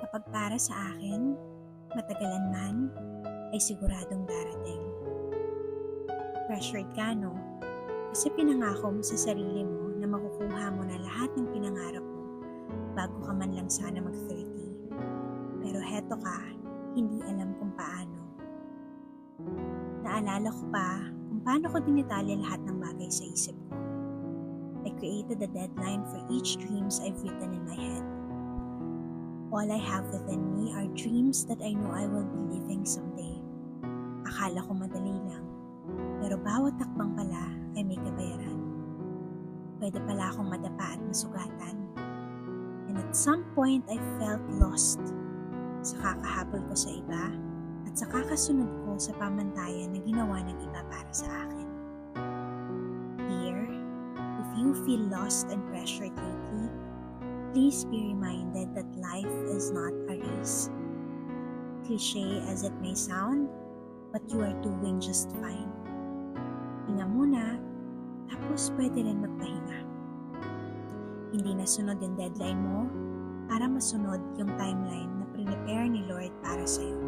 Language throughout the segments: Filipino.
Kapag para sa akin, matagalan man, ay siguradong darating. Pressured ka, no? Kasi pinangako mo sa sarili mo na makukuha mo na lahat ng pinangarap mo bago ka man lang sana mag-30. Pero heto ka, hindi alam kung paano. Naalala ko pa kung paano ko dinitalya lahat ng bagay sa isip ko. I created a deadline for each dreams I've written in my head. All I have within me are dreams that I know I will be living someday. Akala ko madali lang, pero bawat takbang pala ay may kabayaran. Pwede pala akong madapa at masugatan. And at some point, I felt lost sa kakahabol ko sa iba at sa kakasunod ko sa pamantayan na ginawa ng iba para sa akin. Dear, if you feel lost and pressured lately, please be reminded that life is not a race. Cliché as it may sound, but you are doing just fine. Hinga muna, tapos pwede rin magpahinga. Hindi nasunod yung deadline mo para masunod yung timeline na prepare ni Lord para sa'yo.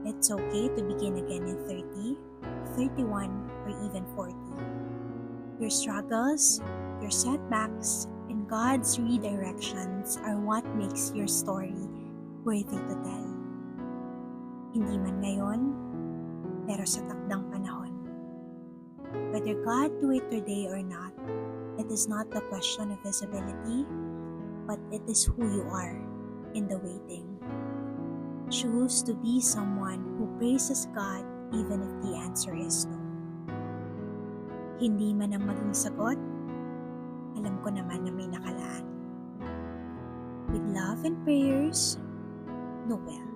It's okay to begin again in 30, 31, or even 40. Your struggles, your setbacks, and God's redirections are what makes your story worthy to tell. Hindi man ngayon, pero sa takdang panahon. Whether God do it today or not, it is not the question of visibility, but it is who you are in the waiting. Choose to be someone who praises God even if the answer is no. Hindi man ang maging sagot, alam ko naman na may nakalaan. With love and prayers, Noel.